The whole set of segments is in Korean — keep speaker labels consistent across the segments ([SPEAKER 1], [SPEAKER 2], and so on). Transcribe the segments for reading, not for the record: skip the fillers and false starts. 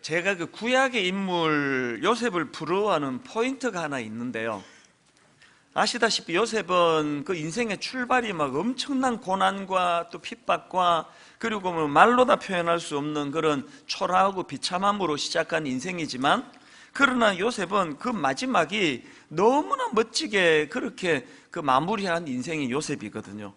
[SPEAKER 1] 제가 그 구약의 인물 요셉을 부러워하는 포인트가 하나 있는데요. 아시다시피 요셉은 그 인생의 출발이 막 엄청난 고난과 또 핍박과 그리고 뭐 말로 다 표현할 수 없는 그런 초라하고 비참함으로 시작한 인생이지만, 그러나 요셉은 그 마지막이 너무나 멋지게 그렇게 그 마무리한 인생이 요셉이거든요.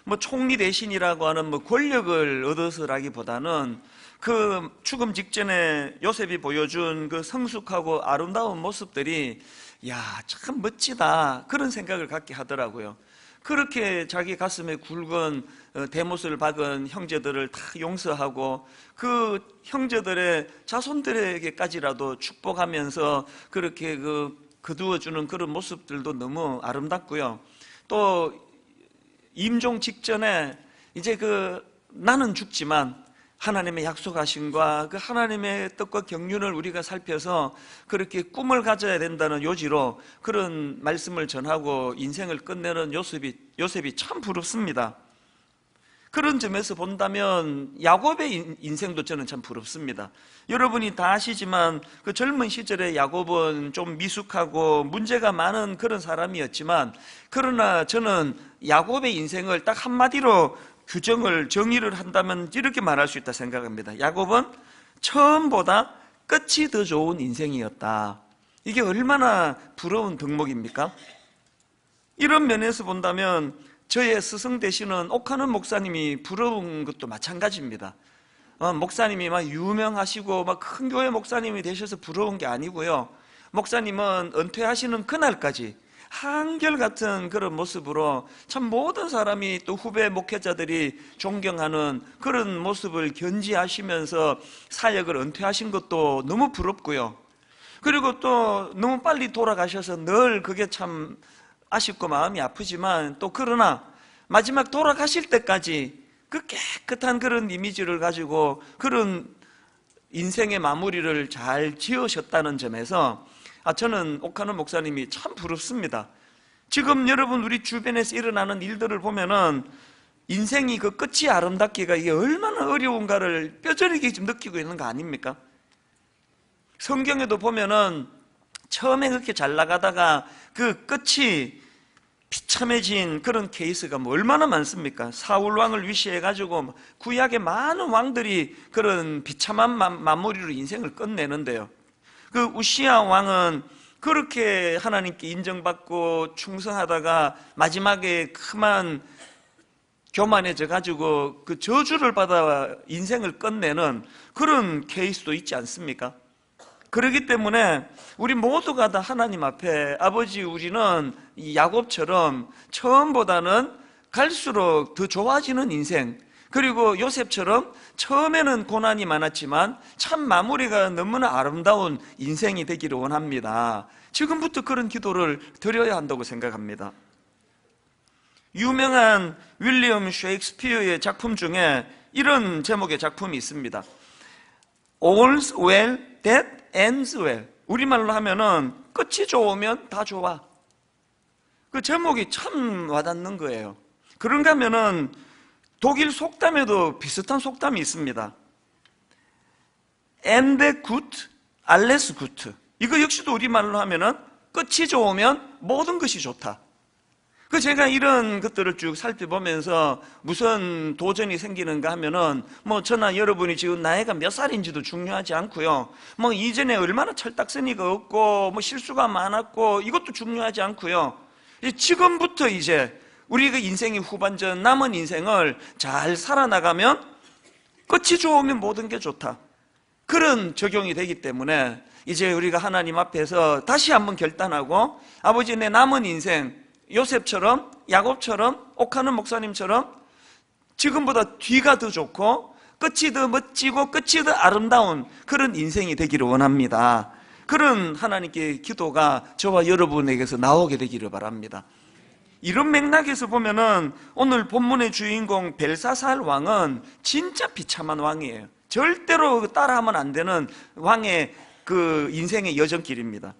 [SPEAKER 1] 뭐 총리 대신이라고 하는 뭐 권력을 얻어서라기보다는 그 죽음 직전에 요셉이 보여준 그 성숙하고 아름다운 모습들이 야, 참 멋지다 그런 생각을 갖게 하더라고요. 그렇게 자기 가슴에 굵은 대못을 박은 형제들을 다 용서하고 그 형제들의 자손들에게까지라도 축복하면서 그렇게 거두어주는 그런 모습들도 너무 아름답고요. 또 임종 직전에 이제 나는 죽지만 하나님의 약속하심과 그 하나님의 뜻과 경륜을 우리가 살펴서 그렇게 꿈을 가져야 된다는 요지로 그런 말씀을 전하고 인생을 끝내는 요셉이 참 부럽습니다. 그런 점에서 본다면 야곱의 인생도 저는 참 부럽습니다. 여러분이 다 아시지만 그 젊은 시절에 야곱은 좀 미숙하고 문제가 많은 그런 사람이었지만, 그러나 저는 야곱의 인생을 딱 한마디로 정의를 한다면 이렇게 말할 수 있다 생각합니다. 야곱은 처음보다 끝이 더 좋은 인생이었다. 이게 얼마나 부러운 덕목입니까? 이런 면에서 본다면 저의 스승 되시는 옥하는 목사님이 부러운 것도 마찬가지입니다. 목사님이 막 유명하시고 막 큰 교회 목사님이 되셔서 부러운 게 아니고요. 목사님은 은퇴하시는 그날까지 한결같은 그런 모습으로 참 모든 사람이 또 후배 목회자들이 존경하는 그런 모습을 견지하시면서 사역을 은퇴하신 것도 너무 부럽고요. 그리고 또 너무 빨리 돌아가셔서 늘 그게 참 아쉽고 마음이 아프지만, 또 그러나 마지막 돌아가실 때까지 그 깨끗한 그런 이미지를 가지고 그런 인생의 마무리를 잘 지으셨다는 점에서 저는 옥하는 목사님이 참 부럽습니다. 지금 여러분 우리 주변에서 일어나는 일들을 보면은 인생이 그 끝이 아름답기가 이게 얼마나 어려운가를 뼈저리게 지금 느끼고 있는 거 아닙니까? 성경에도 보면은 처음에 그렇게 잘 나가다가 그 끝이 비참해진 그런 케이스가 뭐 얼마나 많습니까? 사울 왕을 위시해가지고 구약의 많은 왕들이 그런 비참한 마무리로 인생을 끝내는데요. 그 우시야 왕은 그렇게 하나님께 인정받고 충성하다가 마지막에 그만 교만해져 가지고 그 저주를 받아 인생을 끝내는 그런 케이스도 있지 않습니까? 그렇기 때문에 우리 모두가 다 하나님 앞에 아버지, 우리는 이 야곱처럼 처음보다는 갈수록 더 좋아지는 인생, 그리고 요셉처럼 처음에는 고난이 많았지만 참 마무리가 너무나 아름다운 인생이 되기를 원합니다. 지금부터 그런 기도를 드려야 한다고 생각합니다. 유명한 윌리엄 셰익스피어의 작품 중에 이런 제목의 작품이 있습니다. All's well that ends well. 우리말로 하면은 끝이 좋으면 다 좋아. 그 제목이 참 와닿는 거예요. 그런가 하면은 독일 속담에도 비슷한 속담이 있습니다. Ende gut, alles gut. 이거 역시도 우리말로 하면은 끝이 좋으면 모든 것이 좋다. 제가 이런 것들을 쭉 살펴보면서 무슨 도전이 생기는가 하면은 저나 여러분이 지금 나이가 몇 살인지도 중요하지 않고요. 이전에 얼마나 철딱서니가 없고 실수가 많았고 이것도 중요하지 않고요. 지금부터 이제 우리가 인생의 후반전 남은 인생을 잘 살아나가면 끝이 좋으면 모든 게 좋다. 그런 적용이 되기 때문에 이제 우리가 하나님 앞에서 다시 한번 결단하고 아버지, 내 남은 인생 요셉처럼, 야곱처럼, 옥하는 목사님처럼 지금보다 뒤가 더 좋고 끝이 더 멋지고 끝이 더 아름다운 그런 인생이 되기를 원합니다. 그런 하나님께 기도가 저와 여러분에게서 나오게 되기를 바랍니다. 이런 맥락에서 보면은 오늘 본문의 주인공 벨사살 왕은 진짜 비참한 왕이에요. 절대로 따라하면 안 되는 왕의 그 인생의 여정길입니다.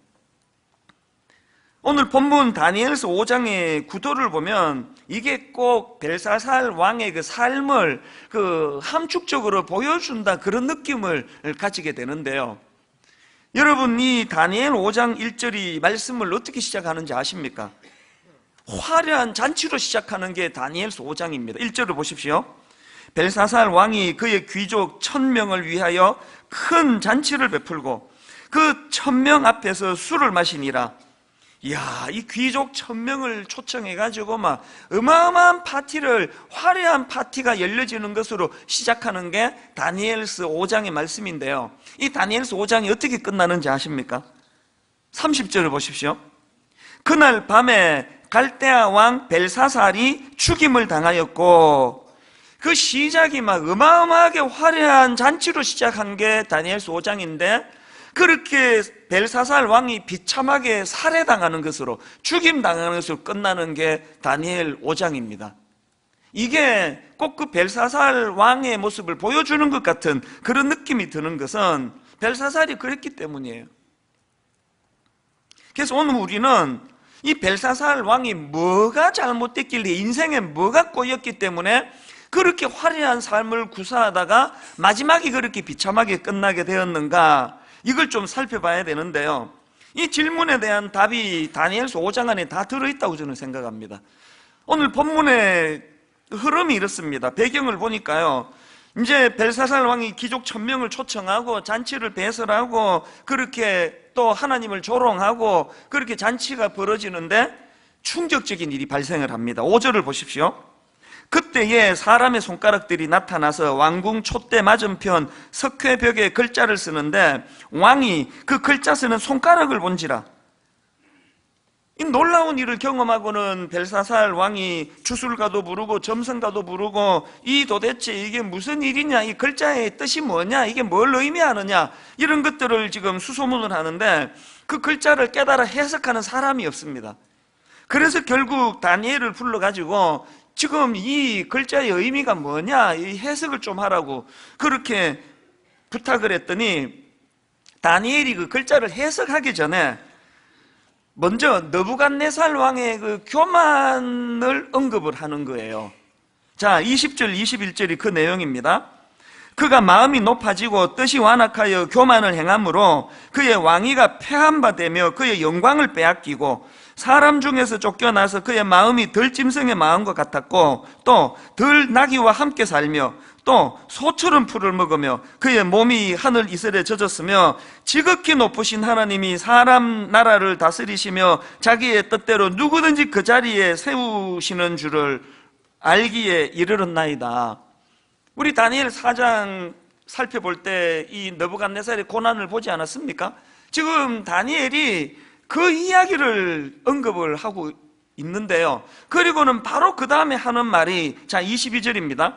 [SPEAKER 1] 오늘 본문 다니엘서 5장의 구도를 보면 이게 꼭 벨사살 왕의 그 삶을 함축적으로 보여준다, 그런 느낌을 가지게 되는데요. 여러분, 이 다니엘 5장 1절이 말씀을 어떻게 시작하는지 아십니까? 화려한 잔치로 시작하는 게 다니엘서 5장입니다. 1절을 보십시오. 벨사살 왕이 그의 귀족 1000명을 위하여 큰 잔치를 베풀고 그 1000명 앞에서 술을 마시니라. 이야, 이 귀족 1000명을 초청해가지고 막 어마어마한 파티를, 화려한 파티가 열려지는 것으로 시작하는 게 다니엘서 5장의 말씀인데요. 이 다니엘서 5장이 어떻게 끝나는지 아십니까? 30절을 보십시오. 그날 밤에 갈대아 왕 벨사살이 죽임을 당하였고, 그 시작이 막 어마어마하게 화려한 잔치로 시작한 게 다니엘서 5장인데, 그렇게 벨사살 왕이 비참하게 살해당하는 것으로, 죽임당하는 것으로 끝나는 게 다니엘 5장입니다. 이게 꼭 그 벨사살 왕의 모습을 보여주는 것 같은 그런 느낌이 드는 것은 벨사살이 그랬기 때문이에요. 그래서 오늘 우리는 이 벨사살 왕이 뭐가 잘못됐길래, 인생에 뭐가 꼬였기 때문에 그렇게 화려한 삶을 구사하다가 마지막이 그렇게 비참하게 끝나게 되었는가, 이걸 좀 살펴봐야 되는데요. 이 질문에 대한 답이 다니엘서 5장 안에 다 들어있다고 저는 생각합니다. 오늘 본문의 흐름이 이렇습니다. 배경을 보니까요, 이제 벨사살 왕이 귀족 1000명을 초청하고 잔치를 배설하고 그렇게 또 하나님을 조롱하고 그렇게 잔치가 벌어지는데 충격적인 일이 발생을 합니다. 5절을 보십시오. 그때에 사람의 손가락들이 나타나서 왕궁 촛대 맞은편 석회벽에 글자를 쓰는데 왕이 그 글자 쓰는 손가락을 본지라. 이 놀라운 일을 경험하고는 벨사살 왕이 주술가도 부르고 점성가도 부르고, 이 도대체 이게 무슨 일이냐, 이 글자의 뜻이 뭐냐, 이게 뭘 의미하느냐, 이런 것들을 지금 수소문을 하는데 그 글자를 깨달아 해석하는 사람이 없습니다. 그래서 결국 다니엘을 불러가지고 지금 이 글자의 의미가 뭐냐, 이 해석을 좀 하라고 그렇게 부탁을 했더니, 다니엘이 그 글자를 해석하기 전에 먼저 느부갓네살 왕의 그 교만을 언급을 하는 거예요. 자, 20절 21절이 그 내용입니다. 그가 마음이 높아지고 뜻이 완악하여 교만을 행함으로 그의 왕위가 폐한 바 되며 그의 영광을 빼앗기고 사람 중에서 쫓겨나서 그의 마음이 덜짐승의 마음과 같았고 또 덜 나귀와 함께 살며 또 소처럼 풀을 먹으며 그의 몸이 하늘 이슬에 젖었으며 지극히 높으신 하나님이 사람 나라를 다스리시며 자기의 뜻대로 누구든지 그 자리에 세우시는 줄을 알기에 이르렀나이다. 우리 다니엘 4장 살펴볼 때 이 느부갓네살의 고난을 보지 않았습니까? 지금 다니엘이 그 이야기를 언급을 하고 있는데요. 그리고는 바로 그 다음에 하는 말이, 자, 22절입니다.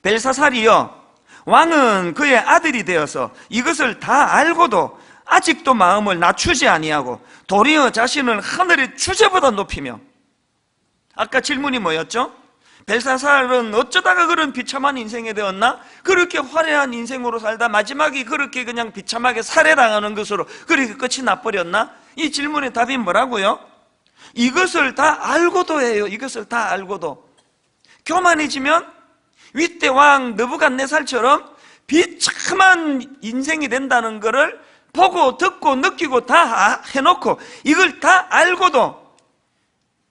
[SPEAKER 1] 벨사살이여, 왕은 그의 아들이 되어서 이것을 다 알고도 아직도 마음을 낮추지 아니하고 도리어 자신을 하늘의 주제보다 높이며. 아까 질문이 뭐였죠? 벨사살은 어쩌다가 그런 비참한 인생이 되었나? 그렇게 화려한 인생으로 살다 마지막이 그렇게 그냥 비참하게 살해당하는 것으로 그렇게 끝이 나버렸나? 이 질문의 답이 뭐라고요? 이것을 다 알고도 해요. 이것을 다 알고도. 교만해지면 윗대 왕 느부갓네살처럼 비참한 인생이 된다는 것을 보고 듣고 느끼고 다 해놓고 이걸 다 알고도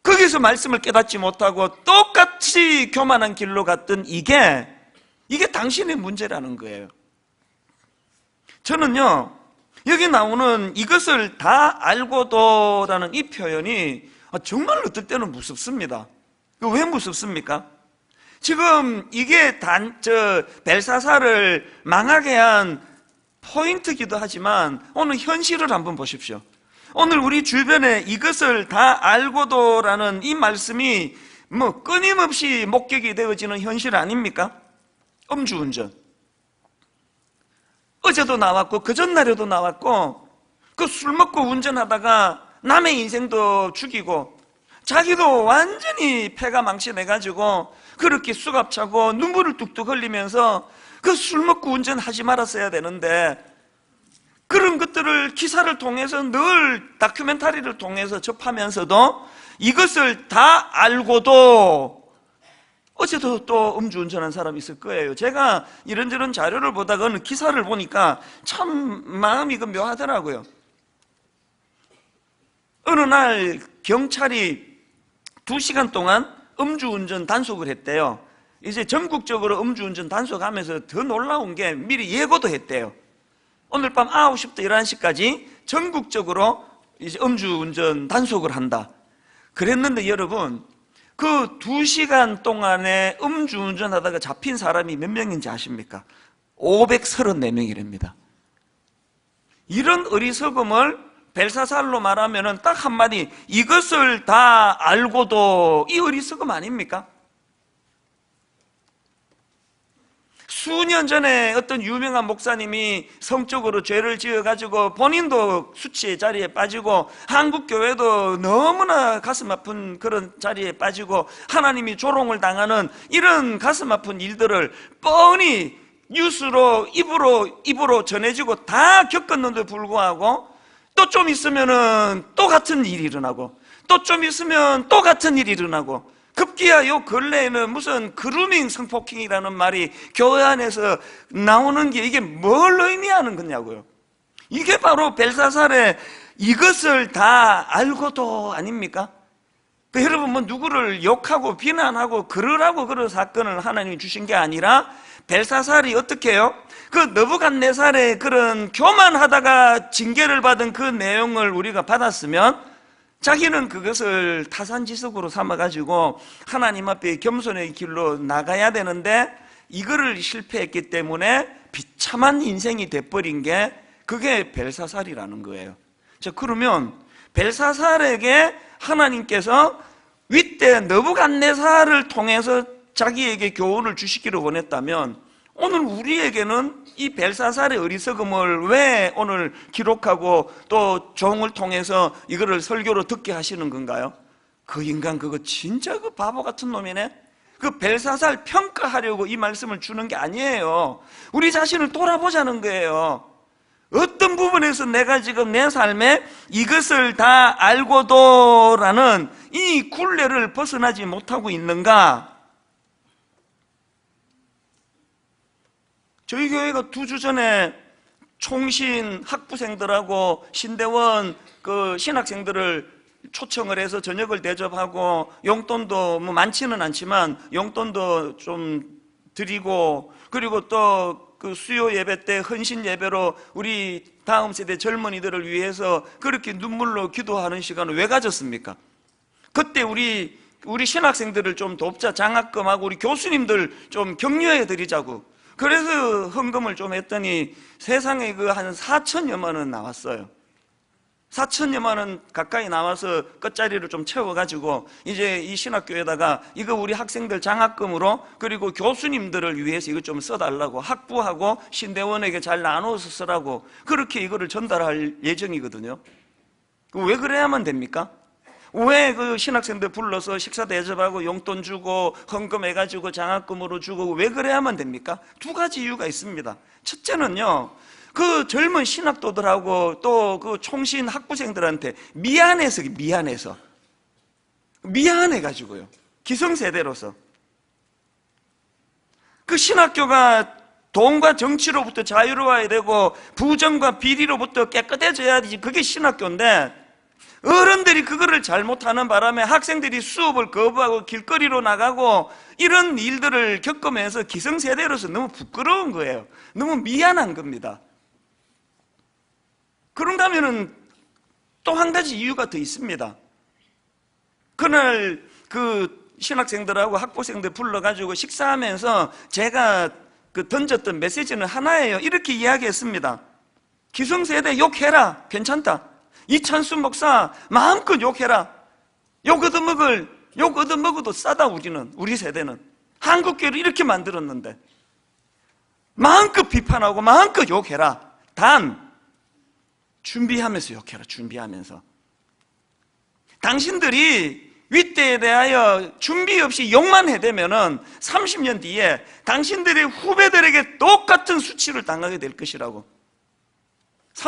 [SPEAKER 1] 거기서 말씀을 깨닫지 못하고 똑같이 교만한 길로 갔던 이게 당신의 문제라는 거예요. 저는요, 여기 나오는 이것을 다 알고도라는 이 표현이 정말 어떨 때는 무섭습니다. 왜 무섭습니까? 지금 이게 벨사살을 망하게 한 포인트기도 하지만 오늘 현실을 한번 보십시오. 오늘 우리 주변에 이것을 다 알고도라는 이 말씀이 끊임없이 목격이 되어지는 현실 아닙니까? 음주운전. 어제도 나왔고 그 전날에도 나왔고, 그 술 먹고 운전하다가 남의 인생도 죽이고 자기도 완전히 폐가 망신해가지고 그렇게 수갑차고 눈물을 뚝뚝 흘리면서 그 술 먹고 운전하지 말았어야 되는데 그런 이런 것들을 기사를 통해서 늘 다큐멘터리를 통해서 접하면서도 이것을 다 알고도 어제도 또 음주운전한 사람이 있을 거예요. 제가 이런저런 자료를 보다가 어느 기사를 보니까 참 마음이 묘하더라고요. 어느 날 경찰이 2시간 동안 음주운전 단속을 했대요. 이제 전국적으로 음주운전 단속하면서 더 놀라운 게 미리 예고도 했대요. 오늘 밤 9시부터 11시까지 전국적으로 이제 음주운전 단속을 한다. 그랬는데 여러분, 그 2시간 동안에 음주운전 하다가 잡힌 사람이 몇 명인지 아십니까? 534명이랍니다. 이런 어리석음을 벨사살로 말하면 딱 한마디, 이것을 다 알고도 이 어리석음 아닙니까? 수년 전에 어떤 유명한 목사님이 성적으로 죄를 지어가지고 본인도 수치의 자리에 빠지고 한국교회도 너무나 가슴 아픈 그런 자리에 빠지고 하나님이 조롱을 당하는 이런 가슴 아픈 일들을 뻔히 뉴스로 입으로 전해지고 다 겪었는데 불구하고 또 좀 있으면은 또 같은 일이 일어나고 또 좀 있으면 또 같은 일이 일어나고 급기야 요 근래에는 무슨 그루밍 성폭행이라는 말이 교회 안에서 나오는 게 이게 뭘 의미하는 거냐고요. 이게 바로 벨사살의 이것을 다 알고도 아닙니까? 여러분 뭐 누구를 욕하고 비난하고 그러라고 그런 사건을 하나님이 주신 게 아니라 벨사살이 어떻게 해요? 그 느부갓네살의 그런 교만하다가 징계를 받은 그 내용을 우리가 받았으면 자기는 그것을 타산지석으로 삼아가지고 하나님 앞에 겸손의 길로 나가야 되는데 이거를 실패했기 때문에 비참한 인생이 돼버린 게 그게 벨사살이라는 거예요. 자, 그러면 벨사살에게 하나님께서 윗대 느부갓네살을 통해서 자기에게 교훈을 주시기를 원했다면 오늘 우리에게는 이 벨사살의 어리석음을 왜 오늘 기록하고 또 종을 통해서 이거를 설교로 듣게 하시는 건가요? 그 인간 그거 진짜 그 바보 같은 놈이네? 그 벨사살 평가하려고 이 말씀을 주는 게 아니에요. 우리 자신을 돌아보자는 거예요. 어떤 부분에서 내가 지금 내 삶에 이것을 다 알고도라는 이 굴레를 벗어나지 못하고 있는가? 저희 교회가 2주 전에 총신 학부생들하고 신대원 그 신학생들을 초청을 해서 저녁을 대접하고 용돈도 뭐 많지는 않지만 용돈도 좀 드리고 그리고 또 그 수요 예배 때 헌신 예배로 우리 다음 세대 젊은이들을 위해서 그렇게 눈물로 기도하는 시간을 왜 가졌습니까? 그때 우리 신학생들을 좀 돕자, 장학금하고 우리 교수님들 좀 격려해 드리자고. 그래서 헌금을 좀 했더니 세상에 그 한 4천여만 원 나왔어요. 4천여만 원 가까이 나와서 끝자리를 좀 채워가지고 이제 이 신학교에다가 이거 우리 학생들 장학금으로 그리고 교수님들을 위해서 이거 좀 써달라고 학부하고 신대원에게 잘 나눠서 쓰라고 그렇게 이거를 전달할 예정이거든요. 왜 그래야만 됩니까? 왜 그 신학생들 불러서 식사 대접하고 용돈 주고 헌금해가지고 장학금으로 주고 왜 그래야만 됩니까? 2가지 이유가 있습니다. 첫째는요, 그 젊은 신학도들하고 또 그 총신 학부생들한테 미안해가지고요. 기성세대로서. 그 신학교가 돈과 정치로부터 자유로워야 되고 부정과 비리로부터 깨끗해져야 되지. 그게 신학교인데 어른들이 그거를 잘못하는 바람에 학생들이 수업을 거부하고 길거리로 나가고 이런 일들을 겪으면서 기성세대로서 너무 부끄러운 거예요. 너무 미안한 겁니다. 그런다면은 또 한 가지 이유가 더 있습니다. 그날 그 신학생들하고 학부생들 불러가지고 식사하면서 제가 그 던졌던 메시지는 하나예요. 이렇게 이야기했습니다. 기성세대 욕해라. 괜찮다. 이찬수 목사 마음껏 욕해라. 욕 얻어먹어도 싸다. 우리 세대는 한국교회를 이렇게 만들었는데 마음껏 비판하고 마음껏 욕해라. 단 준비하면서 욕해라. 준비하면서 당신들이 윗대에 대하여 준비 없이 욕만 해대면은 30년 뒤에 당신들의 후배들에게 똑같은 수치를 당하게 될 것이라고.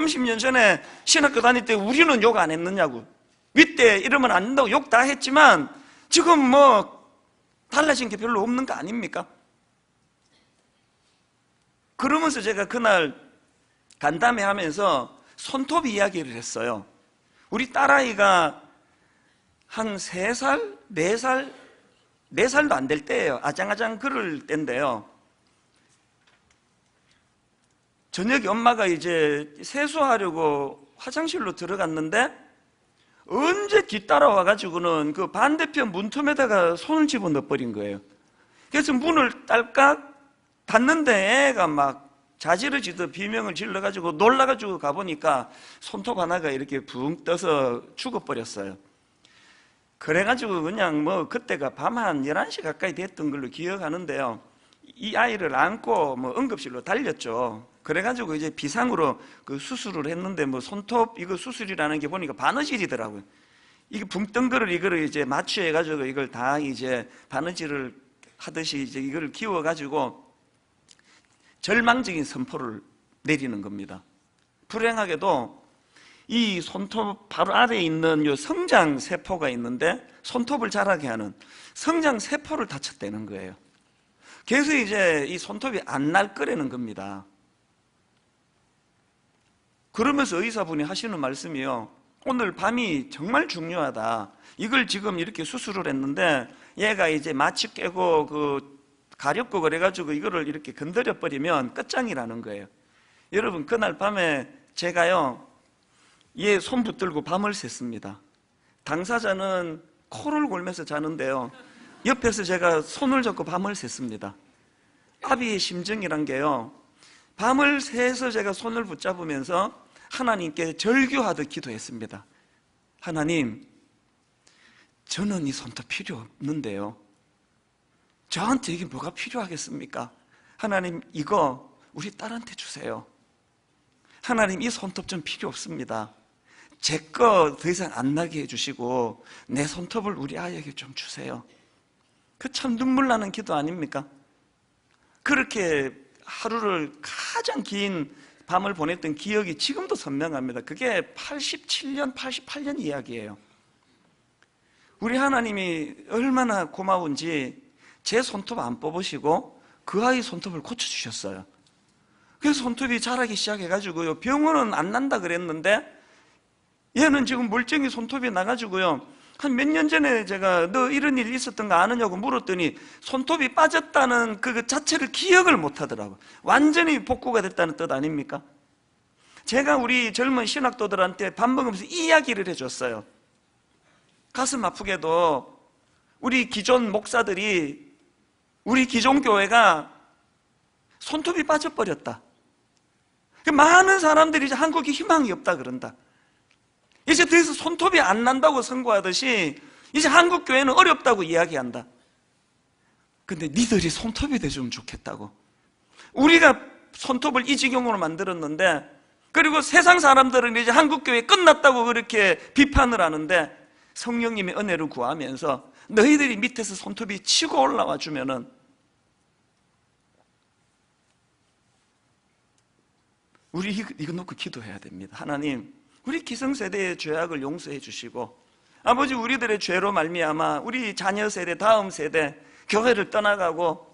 [SPEAKER 1] 30년 전에 신학교 다닐 때 우리는 욕 안 했느냐고. 윗대 이러면 안 된다고 욕 다 했지만 지금 뭐 달라진 게 별로 없는 거 아닙니까? 그러면서 제가 그날 간담회 하면서 손톱 이야기를 했어요. 우리 딸아이가 한 3살, 4살, 4살도 안 될 때예요. 아장아장 그럴 때인데요. 저녁에 엄마가 이제 세수하려고 화장실로 들어갔는데 언제 뒤따라와가지고는 그 반대편 문틈에다가 손을 집어넣어 버린 거예요. 그래서 문을 딸깍 닫는데 애가 막 자지러지듯 비명을 질러가지고 놀라가지고 가보니까 손톱 하나가 이렇게 붕 떠서 죽어버렸어요. 그래가지고 그냥 뭐 그때가 밤 한 11시 가까이 됐던 걸로 기억하는데요. 이 아이를 안고 뭐 응급실로 달렸죠. 그래가지고 이제 비상으로 그 수술을 했는데 뭐 손톱 이거 수술이라는 게 보니까 바느질이더라고요. 이게 붕 뜬 거를 이거를 이제 마취해가지고 이걸 다 이제 바느질을 하듯이 이제 이걸 기워가지고 절망적인 선포를 내리는 겁니다. 불행하게도 이 손톱 바로 아래에 있는 요 성장 세포가 있는데 손톱을 자라게 하는 성장 세포를 다쳤다는 거예요. 그래서 이제 이 손톱이 안 날 거라는 겁니다. 그러면서 의사분이 하시는 말씀이요. 오늘 밤이 정말 중요하다. 이걸 지금 이렇게 수술을 했는데 얘가 이제 마취 깨고 그 가렵고 그래가지고 이거를 이렇게 건드려 버리면 끝장이라는 거예요. 여러분 그날 밤에 제가요 얘 손 붙들고 밤을 샜습니다. 당사자는 코를 골면서 자는데요 옆에서 제가 손을 잡고 밤을 샜습니다. 아비의 심정이란 게요 밤을 새서 제가 손을 붙잡으면서 하나님께 절규하듯 기도했습니다. 하나님, 저는 이 손톱 필요 없는데요 저한테 이게 뭐가 필요하겠습니까? 하나님 이거 우리 딸한테 주세요. 하나님 이 손톱 좀 필요 없습니다. 제 거 더 이상 안 나게 해주시고 내 손톱을 우리 아이에게 좀 주세요. 그 참 눈물 나는 기도 아닙니까? 그렇게 하루를 가장 긴 밤을 보냈던 기억이 지금도 선명합니다. 그게 87년, 88년 이야기예요. 우리 하나님이 얼마나 고마운지 제 손톱 안 뽑으시고 그 아이 손톱을 고쳐주셨어요. 그래서 손톱이 자라기 시작해가지고요 병원은 안 난다 그랬는데 얘는 지금 멀쩡히 손톱이 나가지고요 한 몇 년 전에 제가 너 이런 일 있었던 거 아느냐고 물었더니 손톱이 빠졌다는 그 자체를 기억을 못 하더라고요. 완전히 복구가 됐다는 뜻 아닙니까? 제가 우리 젊은 신학도들한테 밥 먹으면서 이 이야기를 해줬어요. 가슴 아프게도 우리 기존 목사들이 우리 기존 교회가 손톱이 빠져버렸다. 많은 사람들이 이제 한국에 희망이 없다 그런다. 이제 더 이상 손톱이 안 난다고 선고하듯이 이제 한국 교회는 어렵다고 이야기한다. 근데 니들이 손톱이 돼주면 좋겠다고. 우리가 손톱을 이 지경으로 만들었는데 그리고 세상 사람들은 이제 한국 교회 끝났다고 그렇게 비판을 하는데 성령님의 은혜를 구하면서 너희들이 밑에서 손톱이 치고 올라와 주면은 우리 이거 놓고 기도해야 됩니다. 하나님, 우리 기성세대의 죄악을 용서해 주시고 아버지 우리들의 죄로 말미암아 우리 자녀 세대, 다음 세대 교회를 떠나가고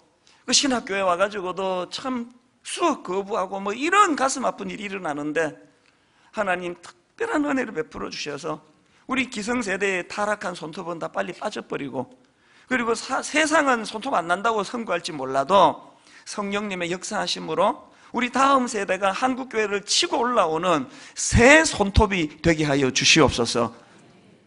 [SPEAKER 1] 그 신학교에 와가지고도 참 수업 거부하고 뭐 이런 가슴 아픈 일이 일어나는데 하나님 특별한 은혜를 베풀어 주셔서 우리 기성세대의 타락한 손톱은 다 빨리 빠져버리고 그리고 세상은 손톱 안 난다고 선고할지 몰라도 성령님의 역사하심으로 우리 다음 세대가 한국교회를 치고 올라오는 새 손톱이 되게 하여 주시옵소서.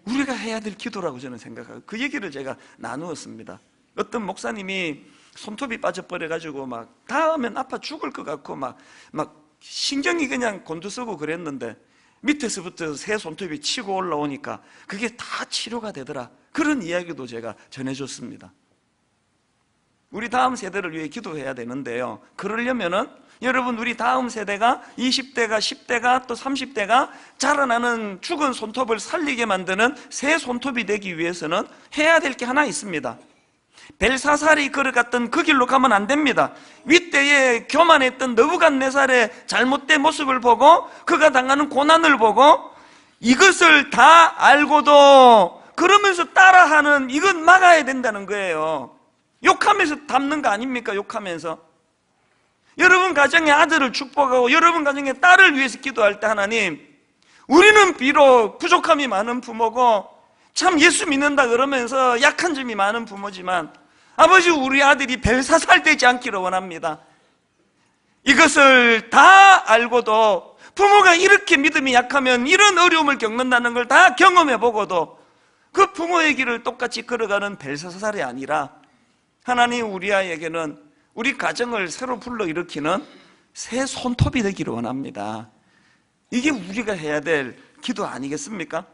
[SPEAKER 1] 우리가 해야 될 기도라고 저는 생각하고 그 얘기를 제가 나누었습니다. 어떤 목사님이 손톱이 빠져버려가지고 막 닿으면 아파 죽을 것 같고 막 신경이 그냥 곤두서고 그랬는데 밑에서부터 새 손톱이 치고 올라오니까 그게 다 치료가 되더라. 그런 이야기도 제가 전해줬습니다. 우리 다음 세대를 위해 기도해야 되는데요 그러려면은 여러분 우리 다음 세대가 20대가 10대가 또 30대가 자라나는 죽은 손톱을 살리게 만드는 새 손톱이 되기 위해서는 해야 될 게 하나 있습니다. 벨사살이 걸어갔던 그 길로 가면 안 됩니다. 윗대에 교만했던 느부갓네살의 잘못된 모습을 보고 그가 당하는 고난을 보고 이것을 다 알고도 그러면서 따라하는, 이건 막아야 된다는 거예요. 욕하면서 담는 거 아닙니까? 욕하면서. 여러분 가정의 아들을 축복하고 여러분 가정의 딸을 위해서 기도할 때 하나님, 우리는 비록 부족함이 많은 부모고 참 예수 믿는다 그러면서 약한 점이 많은 부모지만 아버지, 우리 아들이 벨사살 되지 않기를 원합니다. 이것을 다 알고도 부모가 이렇게 믿음이 약하면 이런 어려움을 겪는다는 걸 다 경험해 보고도 그 부모의 길을 똑같이 걸어가는 벨사살이 아니라 하나님, 우리 아이에게는 우리 가정을 새로 불러일으키는 새 손톱이 되기를 원합니다. 이게 우리가 해야 될 기도 아니겠습니까?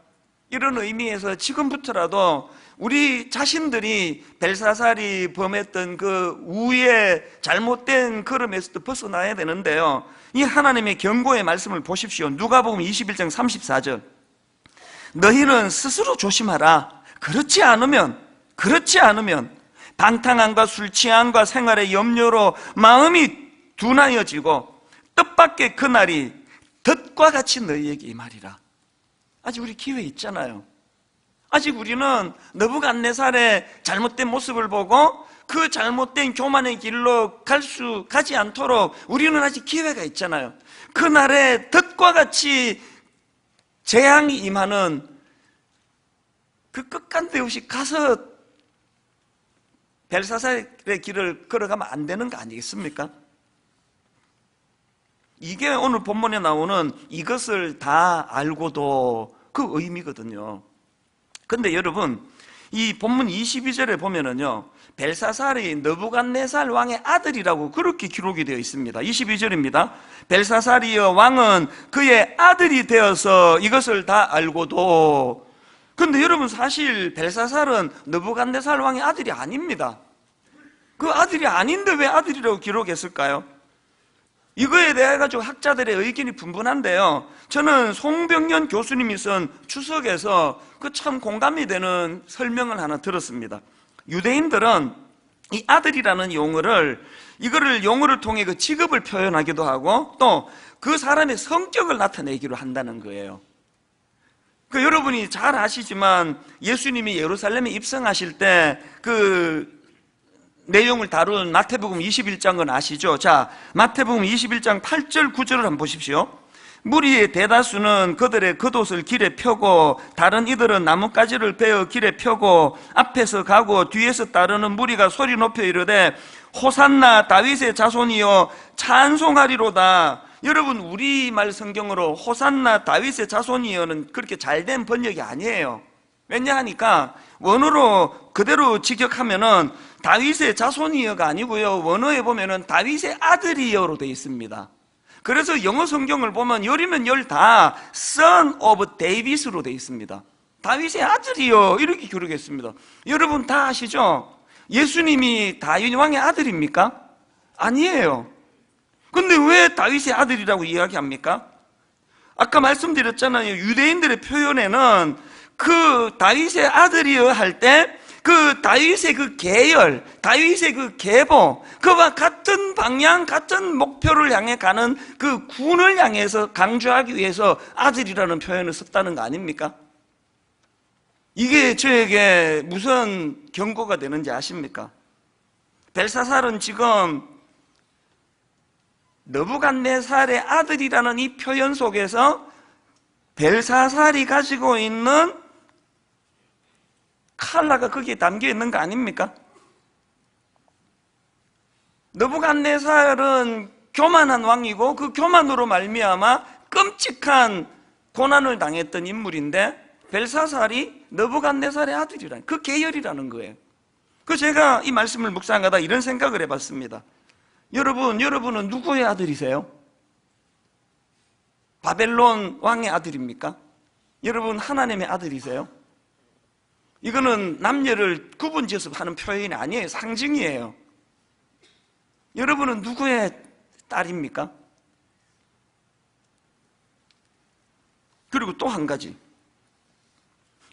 [SPEAKER 1] 이런 의미에서 지금부터라도 우리 자신들이 벨사살이 범했던 그 우의 잘못된 걸음에서도 벗어나야 되는데요, 이 하나님의 경고의 말씀을 보십시오. 누가복음 21장 34절. 너희는 스스로 조심하라. 그렇지 않으면 방탕함과 술 취함과 생활의 염려로 마음이 둔하여지고 뜻밖의 그날이 덫과 같이 너희에게 임하리라. 아직 우리 기회 있잖아요. 아직 우리는 느부갓네살의 잘못된 모습을 보고 그 잘못된 교만의 길로 가지 않도록 우리는 아직 기회가 있잖아요. 그날에 덫과 같이 재앙이 임하는 그 끝간데 없이 가서 벨사살의 길을 걸어가면 안 되는 거 아니겠습니까? 이게 오늘 본문에 나오는 이것을 다 알고도 그 의미거든요. 근데 여러분, 이 본문 22절에 보면은요, 벨사살이 느부갓네살 왕의 아들이라고 그렇게 기록이 되어 있습니다. 22절입니다. 벨사살이여 왕은 그의 아들이 되어서 이것을 다 알고도. 근데 여러분, 사실 벨사살은 느부갓네살 왕의 아들이 아닙니다. 그 아들이 아닌데 왜 아들이라고 기록했을까요? 이거에 대해 가지고 학자들의 의견이 분분한데요, 저는 송병년 교수님이 쓴 추석에서 그 참 공감이 되는 설명을 하나 들었습니다. 유대인들은 이 아들이라는 용어를 통해 그 직업을 표현하기도 하고 또 그 사람의 성격을 나타내기로 한다는 거예요. 그 여러분이 잘 아시지만 예수님이 예루살렘에 입성하실 때 그 내용을 다룬 마태복음 21장은 아시죠? 자, 마태복음 21장 8절 9절을 한번 보십시오. 무리의 대다수는 그들의 겉옷을 길에 펴고 다른 이들은 나뭇가지를 베어 길에 펴고 앞에서 가고 뒤에서 따르는 무리가 소리 높여 이르되 호산나 다윗의 자손이여 찬송하리로다. 여러분, 우리말 성경으로 호산나 다윗의 자손이여는 그렇게 잘된 번역이 아니에요. 왜냐하니까 원어로 그대로 직역하면은 다윗의 자손이여가 아니고요, 원어에 보면은 다윗의 아들이여로 되어 있습니다. 그래서 영어 성경을 보면 열이면 열 다 Son of David으로 되어 있습니다. 다윗의 아들이여 이렇게 기록했습니다. 여러분 다 아시죠? 예수님이 다윗 왕의 아들입니까? 아니에요. 근데 왜 다윗의 아들이라고 이야기합니까? 아까 말씀드렸잖아요. 유대인들의 표현에는 그 다윗의 아들이여 할 때 그 다윗의 그 계열, 다윗의 그 계보, 그와 같은 방향, 같은 목표를 향해 가는 그 군을 향해서 강조하기 위해서 아들이라는 표현을 썼다는 거 아닙니까? 이게 저에게 무슨 경고가 되는지 아십니까? 벨사살은 지금 느부갓네살의 아들이라는 이 표현 속에서 벨사살이 가지고 있는 칼라가 거기에 담겨 있는 거 아닙니까? 느부갓네살은 교만한 왕이고 그 교만으로 말미암아 끔찍한 고난을 당했던 인물인데 벨사살이 느부갓네살의 아들이라는 그 계열이라는 거예요. 그 제가 이 말씀을 묵상하다 이런 생각을 해봤습니다. 여러분은 누구의 아들이세요? 바벨론 왕의 아들입니까? 여러분 하나님의 아들이세요? 이거는 남녀를 구분지어서 하는 표현이 아니에요. 상징이에요. 여러분은 누구의 딸입니까? 그리고 또 한 가지,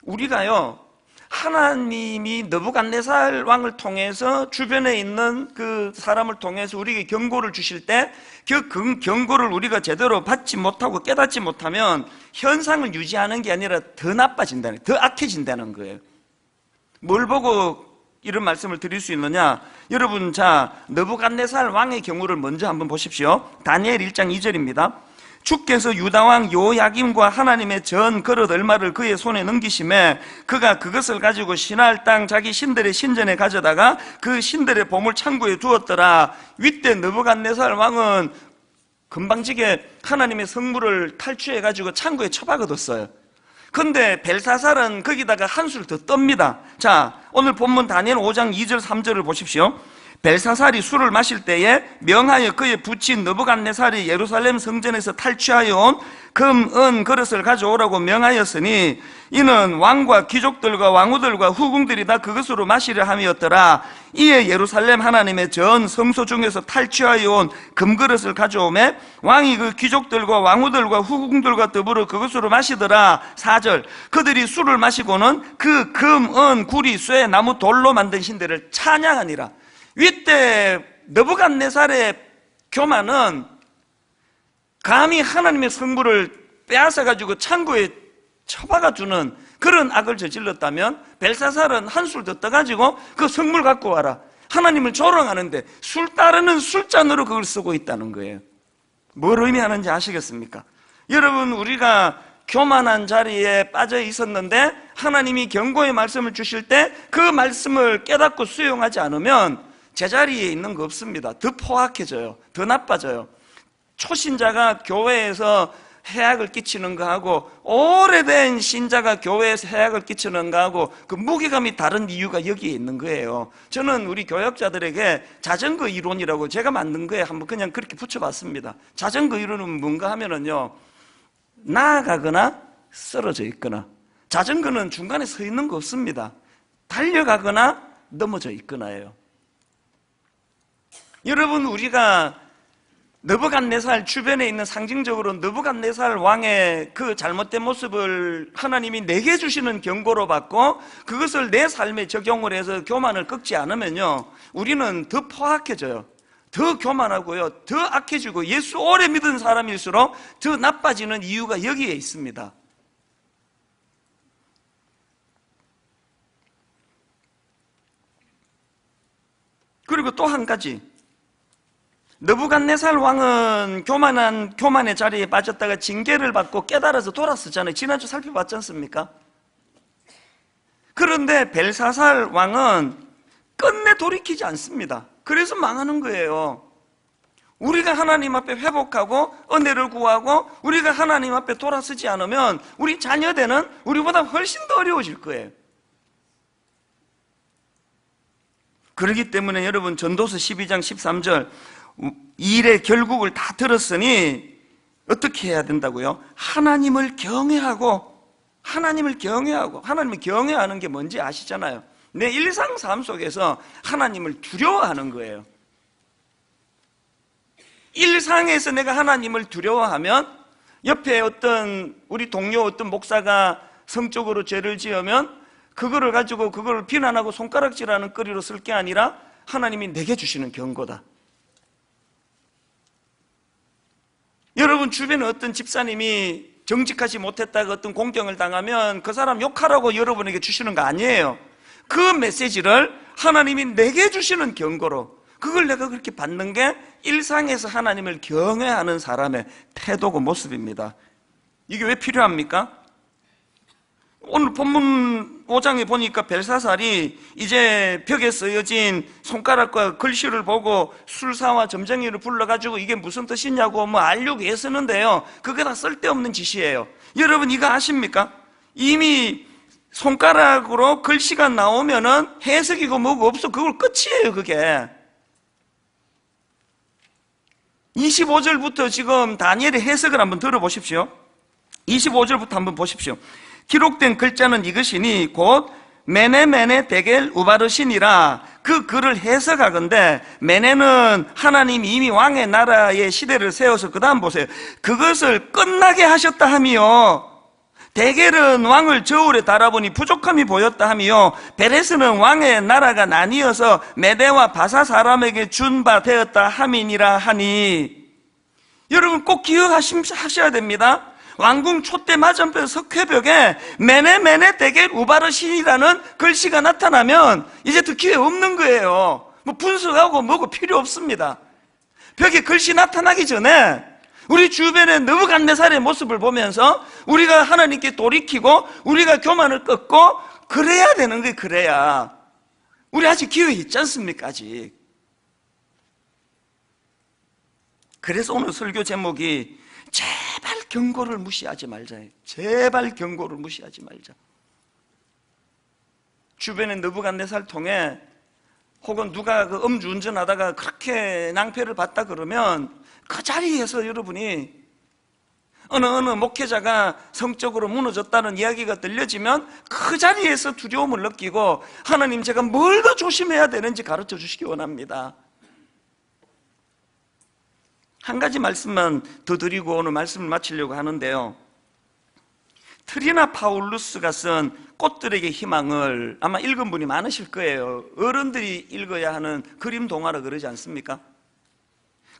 [SPEAKER 1] 우리가요 하나님이 느부갓네살 왕을 통해서 주변에 있는 그 사람을 통해서 우리에게 경고를 주실 때 그 경고를 우리가 제대로 받지 못하고 깨닫지 못하면 현상을 유지하는 게 아니라 더 나빠진다는, 더 악해진다는 거예요. 뭘 보고 이런 말씀을 드릴 수 있느냐? 여러분, 자, 느부갓네살 왕의 경우를 먼저 한번 보십시오. 다니엘 1장 2절입니다. 주께서 유다왕 요야김과 하나님의 전 그릇 얼마를 그의 손에 넘기심에 그가 그것을 가지고 신할 땅 자기 신들의 신전에 가져다가 그 신들의 보물 창고에 두었더라. 윗대 느부갓네살 왕은 금방지게 하나님의 성물을 탈취해가지고 창고에 처박아뒀어요. 근데 벨사살은 거기다가 한술 더 떱니다. 자, 오늘 본문 다니엘 5장 2절 3절을 보십시오. 벨사살이 술을 마실 때에 명하여 그의 부친 느부갓네살이 예루살렘 성전에서 탈취하여 온 금, 은 그릇을 가져오라고 명하였으니 이는 왕과 귀족들과 왕후들과 후궁들이 다 그것으로 마시려 함이었더라. 이에 예루살렘 하나님의 전 성소 중에서 탈취하여 온 금그릇을 가져오매 왕이 그 귀족들과 왕후들과 후궁들과 더불어 그것으로 마시더라. 4절, 그들이 술을 마시고는 그 금, 은, 구리, 쇠, 나무, 돌로 만든 신들을 찬양하니라. 윗대 느부갓네살의 교만은 감히 하나님의 성물을 빼앗아가지고 창고에 처박아두는 그런 악을 저질렀다면 벨사살은 한술 더 떠가지고 그 성물 갖고 와라, 하나님을 조롱하는데 술 따르는 술잔으로 그걸 쓰고 있다는 거예요. 뭘 의미하는지 아시겠습니까? 여러분, 우리가 교만한 자리에 빠져 있었는데 하나님이 경고의 말씀을 주실 때 그 말씀을 깨닫고 수용하지 않으면 제자리에 있는 거 없습니다. 더 포악해져요. 더 나빠져요. 초신자가 교회에서 해악을 끼치는 거하고 오래된 신자가 교회에서 해악을 끼치는 거하고 그 무게감이 다른 이유가 여기에 있는 거예요. 저는 우리 교역자들에게 자전거 이론이라고 제가 만든 거에 한번 그냥 그렇게 붙여봤습니다. 자전거 이론은 뭔가 하면은요, 나아가거나 쓰러져 있거나, 자전거는 중간에 서 있는 거 없습니다. 달려가거나 넘어져 있거나예요. 여러분, 우리가 느부갓네살 주변에 있는 상징적으로 느부갓네살 왕의 그 잘못된 모습을 하나님이 내게 주시는 경고로 받고 그것을 내 삶에 적용을 해서 교만을 꺾지 않으면요, 우리는 더 포악해져요. 더 교만하고요, 더 악해지고 예수 오래 믿은 사람일수록 더 나빠지는 이유가 여기에 있습니다. 그리고 또 한 가지, 느부갓네살 왕은 교만의 자리에 빠졌다가 징계를 받고 깨달아서 돌아섰잖아요. 지난주 살펴봤지 않습니까? 그런데 벨사살 왕은 끝내 돌이키지 않습니다. 그래서 망하는 거예요. 우리가 하나님 앞에 회복하고 은혜를 구하고 우리가 하나님 앞에 돌아서지 않으면 우리 자녀들은 우리보다 훨씬 더 어려워질 거예요. 그렇기 때문에 여러분, 전도서 12장 13절, 일의 결국을 다 들었으니 어떻게 해야 된다고요? 하나님을 경외하고, 하나님을 경외하는 게 뭔지 아시잖아요. 내 일상 삶 속에서 하나님을 두려워하는 거예요. 일상에서 내가 하나님을 두려워하면 옆에 어떤 우리 동료 어떤 목사가 성적으로 죄를 지으면 그거를 가지고 그걸 비난하고 손가락질하는 거리로 쓸 게 아니라 하나님이 내게 주시는 경고다. 여러분, 주변에 어떤 집사님이 정직하지 못했다가 어떤 공경을 당하면 그 사람 욕하라고 여러분에게 주시는 거 아니에요. 그 메시지를 하나님이 내게 주시는 경고로, 그걸 내가 그렇게 받는 게 일상에서 하나님을 경외하는 사람의 태도고 모습입니다. 이게 왜 필요합니까? 오늘 본문 5장에 보니까 벨사살이 이제 벽에 쓰여진 손가락과 글씨를 보고 술사와 점쟁이를 불러가지고 이게 무슨 뜻이냐고 알려고 애쓰는데요, 그게 다 쓸데없는 짓이에요. 여러분, 이거 아십니까? 이미 손가락으로 글씨가 나오면은 해석이고 뭐고 없어. 그걸 끝이에요, 그게. 25절부터 지금 다니엘의 해석을 한번 들어보십시오. 25절부터 한번 보십시오. 기록된 글자는 이것이니 곧 메네 데겔 우바르신이라. 그 글을 해석하건대 메네는 하나님이 이미 왕의 나라의 시대를 세워서 그 다음 보세요. 그것을 끝나게 하셨다 하며 데겔은 왕을 저울에 달아보니 부족함이 보였다 하며 베레스는 왕의 나라가 나뉘어서 메대와 바사 사람에게 준 바 되었다 함이니라 하니. 여러분 꼭 기억하셔야 됩니다. 왕궁 촛대 맞은편 석회벽에 메네 데겔 우바르신이라는 글씨가 나타나면 이제 더 기회 없는 거예요. 뭐 분석하고 뭐고 필요 없습니다. 벽에 글씨 나타나기 전에 우리 주변의 느부갓네살의 모습을 보면서 우리가 하나님께 돌이키고 우리가 교만을 꺾고 그래야 되는 거예요. 그래야. 우리 아직 기회 있지 않습니까? 아직. 그래서 오늘 설교 제목이 제발 경고를 무시하지 말자예요. 제발 경고를 무시하지 말자. 주변의 느부갓네살 통해 혹은 누가 그 음주운전하다가 그렇게 낭패를 봤다 그러면 그 자리에서 여러분이 어느 목회자가 성적으로 무너졌다는 이야기가 들려지면 그 자리에서 두려움을 느끼고 하나님 제가 뭘 더 조심해야 되는지 가르쳐 주시기 원합니다. 한 가지 말씀만 더 드리고 오늘 말씀을 마치려고 하는데요, 트리나 파울루스가 쓴 꽃들에게 희망을 아마 읽은 분이 많으실 거예요. 어른들이 읽어야 하는 그림 동화라 그러지 않습니까?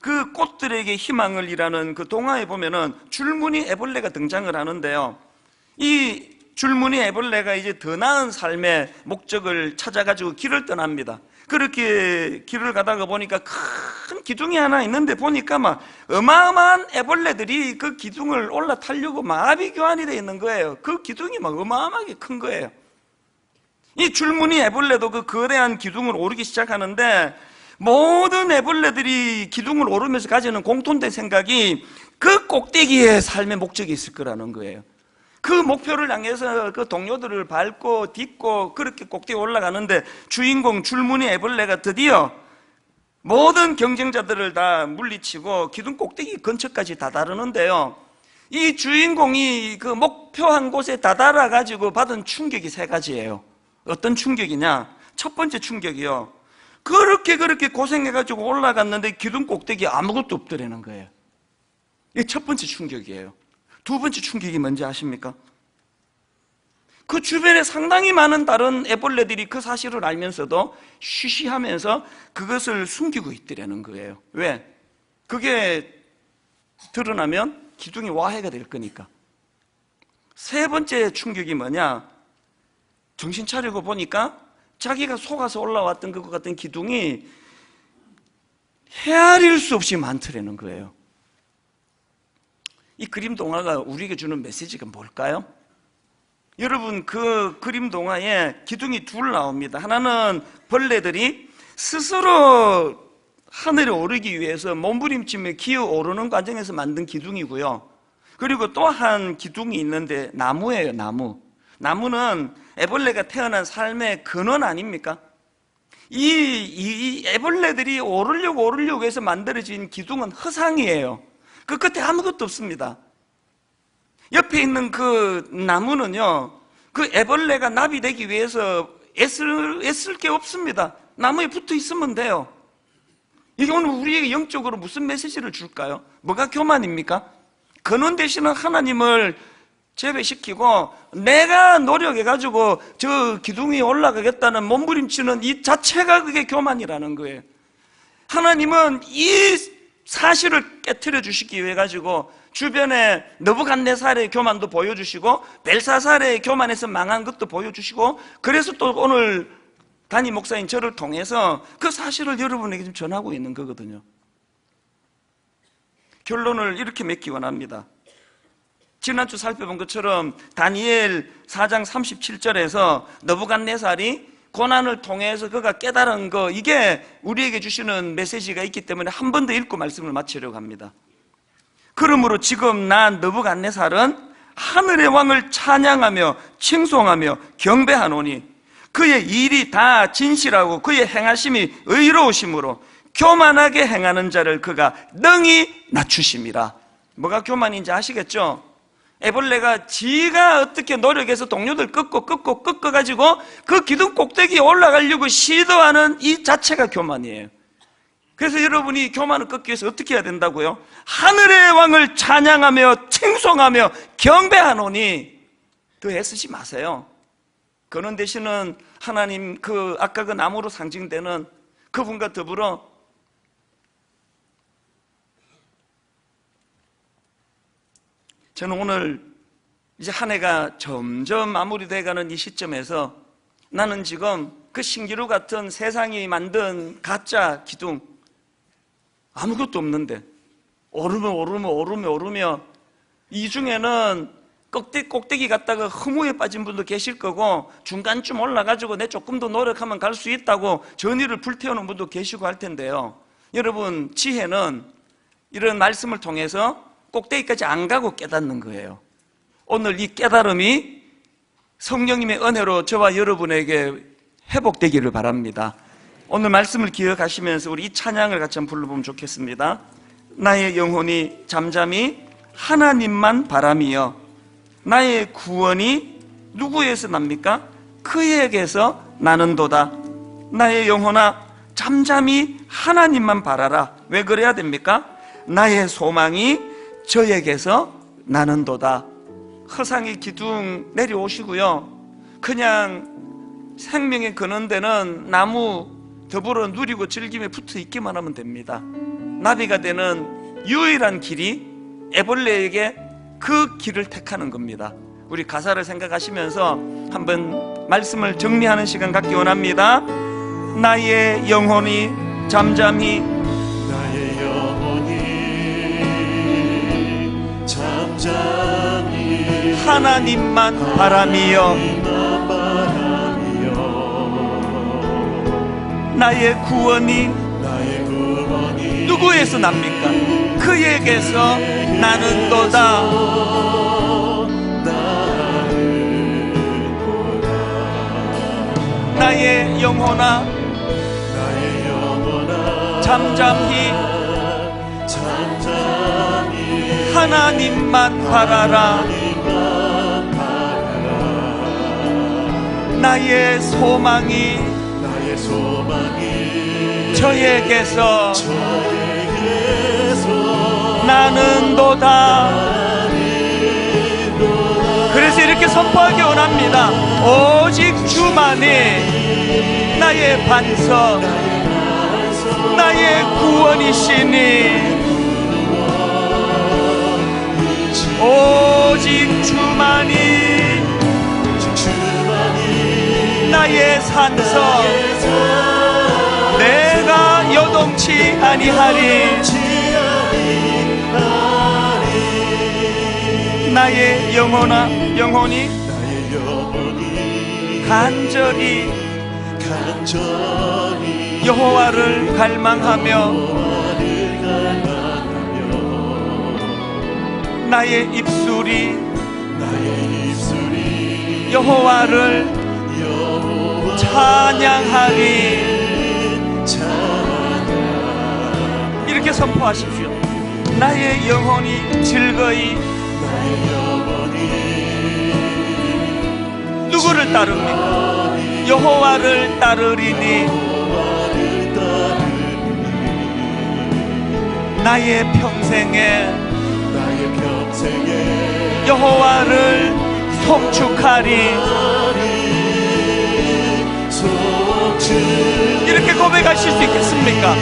[SPEAKER 1] 그 꽃들에게 희망을 이라는 그 동화에 보면은 줄무늬 애벌레가 등장을 하는데요, 이 줄무늬 애벌레가 이제 더 나은 삶의 목적을 찾아가지고 길을 떠납니다. 그렇게 길을 가다가 보니까 큰 기둥이 하나 있는데 보니까 막 어마어마한 애벌레들이 그 기둥을 올라타려고 마비교환이 되어 있는 거예요. 그 기둥이 막 어마어마하게 큰 거예요. 이 줄무늬 애벌레도 그 거대한 기둥을 오르기 시작하는데 모든 애벌레들이 기둥을 오르면서 가지는 공통된 생각이 그 꼭대기에 삶의 목적이 있을 거라는 거예요. 그 목표를 향해서 그 동료들을 밟고 딛고 그렇게 꼭대기에 올라가는데 주인공 줄무늬 애벌레가 드디어 모든 경쟁자들을 다 물리치고 기둥 꼭대기 근처까지 다다르는데요, 이 주인공이 그 목표한 곳에 다다라 가지고 받은 충격이 세 가지예요. 어떤 충격이냐? 첫 번째 충격이요, 그렇게 고생해가지고 올라갔는데 기둥 꼭대기에 아무것도 없더라는 거예요. 이게 첫 번째 충격이에요. 두 번째 충격이 뭔지 아십니까? 그 주변에 상당히 많은 다른 애벌레들이 그 사실을 알면서도 쉬쉬하면서 그것을 숨기고 있더라는 거예요. 왜? 그게 드러나면 기둥이 와해가 될 거니까. 세 번째 충격이 뭐냐? 정신 차리고 보니까 자기가 속아서 올라왔던 것 같은 기둥이 헤아릴 수 없이 많더라는 거예요. 이 그림 동화가 우리에게 주는 메시지가 뭘까요? 여러분, 그 그림 동화에 기둥이 둘 나옵니다. 하나는 벌레들이 스스로 하늘에 오르기 위해서 몸부림치며 기어 오르는 과정에서 만든 기둥이고요, 그리고 또 한 기둥이 있는데 나무예요. 나무는 애벌레가 태어난 삶의 근원 아닙니까? 이 애벌레들이 오르려고 해서 만들어진 기둥은 허상이에요. 그 끝에 아무것도 없습니다. 옆에 있는 그 나무는요, 그 애벌레가 나비 되기 위해서 애쓸 게 없습니다. 나무에 붙어 있으면 돼요. 이게 오늘 우리에게 영적으로 무슨 메시지를 줄까요? 뭐가 교만입니까? 근원 되시는 하나님을 제외시키고 내가 노력해가지고 저 기둥이 올라가겠다는 몸부림치는 이 자체가 그게 교만이라는 거예요. 하나님은 이 사실을 깨트려 주시기 위해 가지고 주변에 느부갓네살의 교만도 보여주시고 벨사살의 교만에서 망한 것도 보여주시고, 그래서 또 오늘 담임 목사인 저를 통해서 그 사실을 여러분에게 좀 전하고 있는 거거든요. 결론을 이렇게 맺기 원합니다. 지난주 살펴본 것처럼 다니엘 4장 37절에서 느부갓네살이 고난을 통해서 그가 깨달은 거, 이게 우리에게 주시는 메시지가 있기 때문에 한 번 더 읽고 말씀을 마치려고 합니다. 그러므로 지금 난 느부갓네살은 하늘의 왕을 찬양하며 칭송하며 경배하노니 그의 일이 다 진실하고 그의 행하심이 의로우심으로 교만하게 행하는 자를 그가 능히 낮추심이라. 뭐가 교만인지 아시겠죠? 애벌레가 지가 어떻게 노력해서 동료들 꺾어가지고 그 기둥 꼭대기에 올라가려고 시도하는 이 자체가 교만이에요. 그래서 여러분이 교만을 꺾기 위해서 어떻게 해야 된다고요? 하늘의 왕을 찬양하며 칭송하며 경배하노니, 더 애쓰지 마세요. 그런 대신은 하나님 아까 그 나무로 상징되는 그분과 더불어 저는 오늘 이제 한 해가 점점 마무리돼가는 이 시점에서 나는 지금 그 신기루 같은 세상이 만든 가짜 기둥 아무것도 없는데 오르며 이 중에는 꼭대기 갔다가 허무에 빠진 분도 계실 거고 중간쯤 올라가지고 내 조금 더 노력하면 갈 수 있다고 전의를 불태우는 분도 계시고 할 텐데요. 여러분, 지혜는 이런 말씀을 통해서 꼭대기까지 안 가고 깨닫는 거예요. 오늘 이 깨달음이 성령님의 은혜로 저와 여러분에게 회복되기를 바랍니다. 오늘 말씀을 기억하시면서 우리 이 찬양을 같이 한번 불러보면 좋겠습니다. 나의 영혼이 잠잠히 하나님만 바라미여 나의 구원이 누구에서 납니까? 그에게서 나는도다. 나의 영혼아 잠잠히 하나님만 바라라. 왜 그래야 됩니까? 나의 소망이 저에게서 나는도다. 허상의 기둥 내려오시고요, 그냥 생명의 근원되는 나무 더불어 누리고 즐기며 붙어 있기만 하면 됩니다. 나비가 되는 유일한 길이 애벌레에게 그 길을 택하는 겁니다. 우리 가사를 생각하시면서 한번 말씀을 정리하는 시간 갖기 원합니다. 나의 영혼이 잠잠히
[SPEAKER 2] 나의 영혼이 잠잠히
[SPEAKER 1] 하나님만 바라미여 나의 구원이 누구에서 납니까? 그에게서 나는도다. 나의 영혼아 잠잠히 하나님만 바라라. 나의 소망이 저에게서 나는도다. 그래서 이렇게 선포하기 원합니다. 오직 주만이 나의 반석, 나의 구원이시니 오직 주만이 나의 산성, 내가 요동치 아니하리. 나의 영혼이 간절히 여호와를 갈망하며 나의 입술이 여호와를 찬양하리. 이렇게 선포하십시오. 나의 영혼이 즐거이 누구를 따릅니까? 여호와를 따르리니 나의 평생에 여호와를 송축하리. 이렇게 고백하실 수 있겠습니까?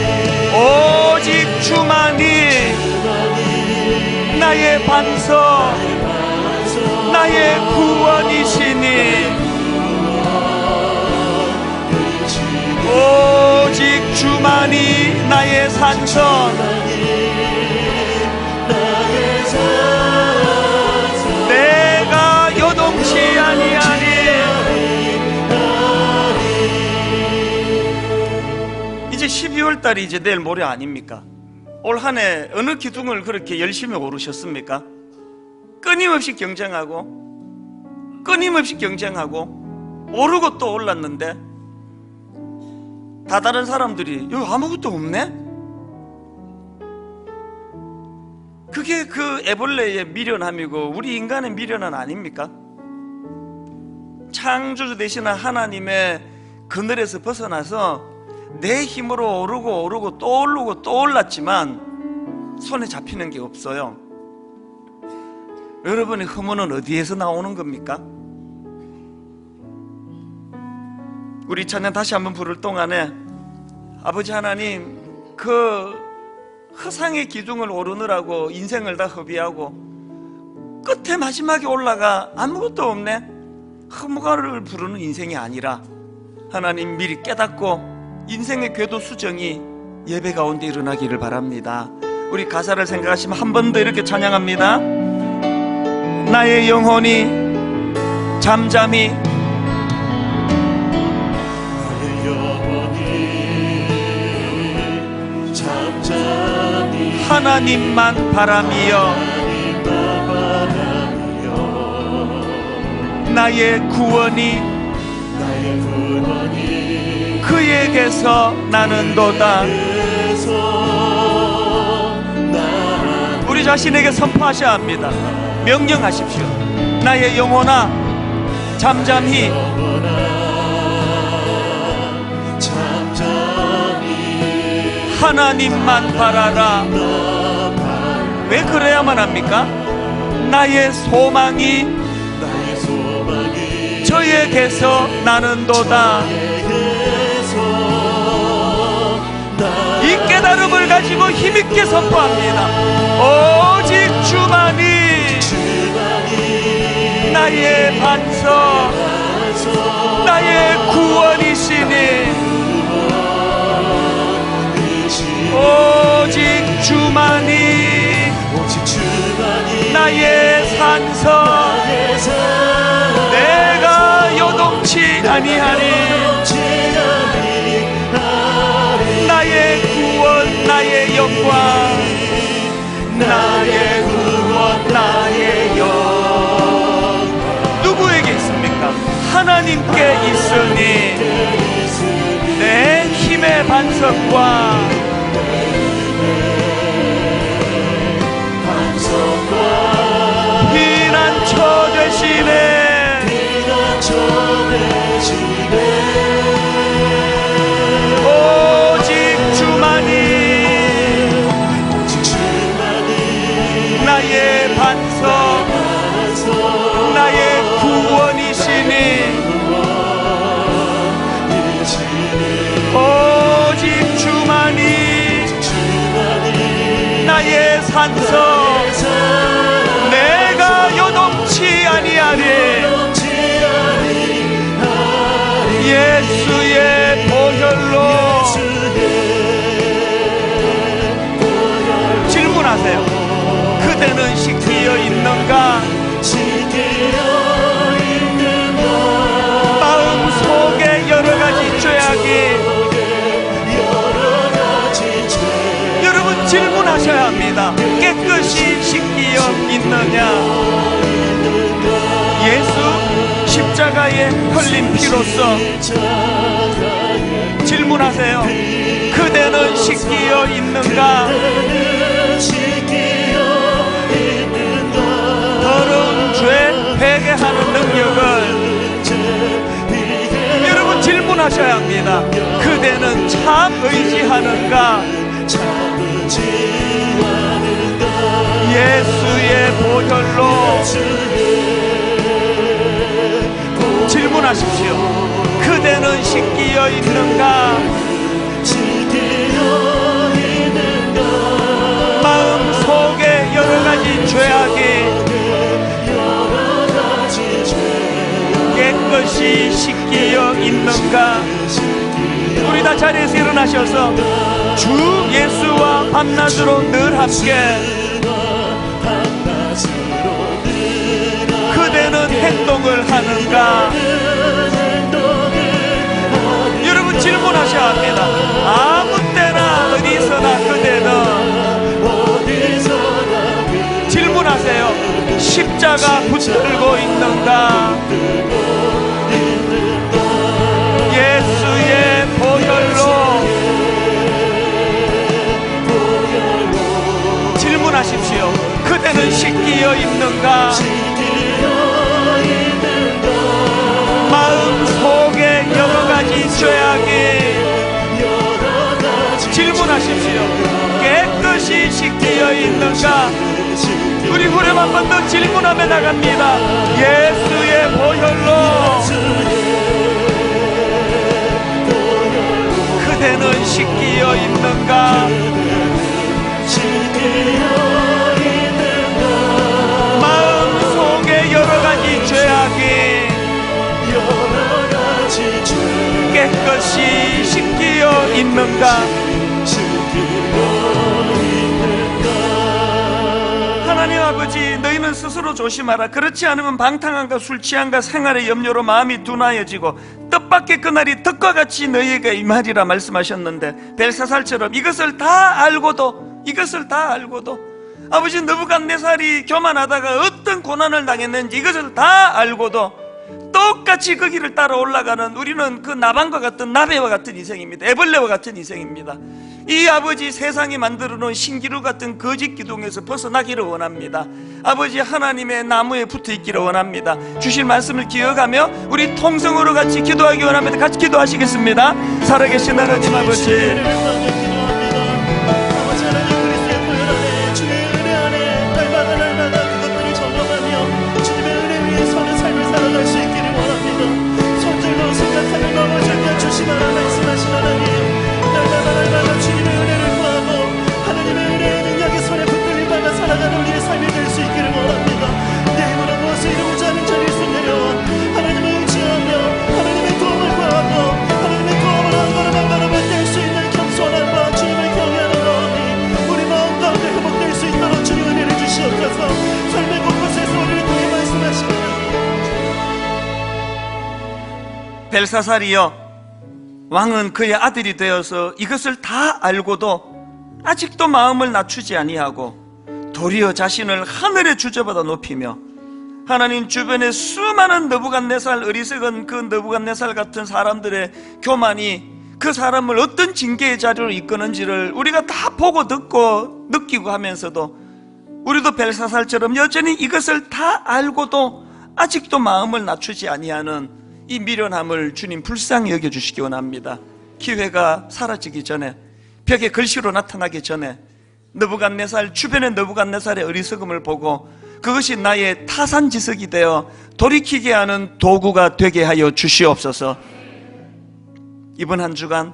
[SPEAKER 1] 오직 주만이 나의 반석, 나의 구원이시니 오직 주만이 나의 산성, 내가 요동치 아니하니. 이제 12월 달이 이제 내일 모레 아닙니까? 올 한 해 어느 기둥을 그렇게 열심히 오르셨습니까? 끊임없이 경쟁하고 오르고 또 올랐는데 다른 사람들이 여기 아무것도 없네? 그게 그 애벌레의 미련함이고 우리 인간의 미련은 아닙니까? 창조주 되시는 하나님의 그늘에서 벗어나서 내 힘으로 오르고 또 오르고 또 올랐지만 손에 잡히는 게 없어요. 여러분의 허물은 어디에서 나오는 겁니까? 우리 찬양 다시 한번 부를 동안에 아버지 하나님, 그 허상의 기둥을 오르느라고 인생을 다 허비하고 끝에 마지막에 올라가 아무것도 없네, 허무가를 부르는 인생이 아니라 하나님 미리 깨닫고 인생의 궤도 수정이 예배 가운데 일어나기를 바랍니다. 우리 가사를 생각하시면 한 번 더 이렇게 찬양합니다. 나의 영혼이 잠잠히
[SPEAKER 2] 나의 영혼이 잠잠히
[SPEAKER 1] 하나님만 바라며 나의 구원이 그에게서 나는도다. 우리 자신에게 선포하셔야 합니다. 명령하십시오. 나의 영혼아 잠잠히 하나님만 바라라. 왜 그래야만 합니까? 나의 소망이 저에게서 나는도다. 이 깨달음을 가지고 힘있게 선포합니다. 오직 주만이 나의 반석, 나의 구원이시니 오직 주만이 나의 산성, 내가 요동치 아니하리. 나의 구원, 나의 영광, 나의 구원, 나의 영광 누구에게 있습니까? 하나님께 있으니 내 힘의 반석과 피난처 되시네. 오직 주만이 나의 반석, 나의 구원이시니 오직 주만이 나의 산성, 내가 요동치 아니하리. 예수의 보혈로 질문하세요. 그대는 씻기어 있는가? 마음속에 여러가지 죄악이, 여러분 질문하셔야 합니다. 깨끗이 씻기어 있느냐? 예수 십자가에 흘린 피로써 질문하세요. 그대는 씻기어 있는가? 더러운 죄 회개하는 능력을 여러분 질문하셔야 합니다. 그대는 참 의지하는가? 예수의 보혈로 질문하십시오. 그대는 씻기어 있는가? 마음속에 여러가지 죄악이 깨끗이 씻기어 있는가? 우리 다 자리에서 일어나셔서 주 예수와 밤낮으로 늘 함께 그대는 행동을 하는가? 여러분 질문하셔야 합니다. 아무 때나 어디서나 그대는 질문하세요. 십자가 붙들고 있는가? 예수의 보혈로 질문하십시오. 그대는 씻기어 있는가? 마음속에 여러가지 죄악이 질문하십시오. 깨끗이 씻기어 있는가? 우리 후렴 한 번 더 질문하며 나갑니다. 예수의 보혈로 배는 씻기어 있는가? 마음 속에 여러 가지 죄악이 깨끗이 씻기어 있는가? 하나님 아버지, 너희는 스스로 조심하라. 그렇지 않으면 방탕함과 술 취함과 생활의 염려로 마음이 둔하여지고 뜻밖의 그날이 덕과 같이 너희에게 임하리라 말씀하셨는데, 벨사살처럼 이것을 다 알고도 아버지 느부갓네살이 교만하다가 어떤 고난을 당했는지 이것을 다 알고도 똑같이 그 길을 따라 올라가는 우리는 그 나방과 같은 나베와 같은 인생입니다. 애벌레와 같은 인생입니다. 이 아버지 세상이 만들어 놓은 신기루 같은 거짓 기둥에서 벗어나기를 원합니다. 아버지 하나님의 나무에 붙어 있기를 원합니다. 주신 말씀을 기억하며 우리 통성으로 같이 기도하기 원합니다. 같이 기도하시겠습니다. 살아계신 하나님 아버지, 벨사살이여, 왕은 그의 아들이 되어서 이것을 다 알고도 아직도 마음을 낮추지 아니하고 도리어 자신을 하늘의 주저보다 높이며, 하나님 주변에 수많은 느부갓네살, 어리석은 그 느부갓네살 같은 사람들의 교만이 그 사람을 어떤 징계의 자리로 이끄는지를 우리가 다 보고 듣고 느끼고 하면서도 우리도 벨사살처럼 여전히 이것을 다 알고도 아직도 마음을 낮추지 아니하는 이 미련함을 주님 불쌍히 여겨주시기 원합니다. 기회가 사라지기 전에, 벽에 글씨로 나타나기 전에 느부갓네살, 주변의 느부갓네살의 어리석음을 보고 그것이 나의 타산지석이 되어 돌이키게 하는 도구가 되게 하여 주시옵소서. 이번 한 주간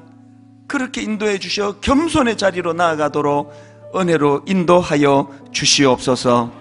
[SPEAKER 1] 그렇게 인도해 주시어 겸손의 자리로 나아가도록 은혜로 인도하여 주시옵소서.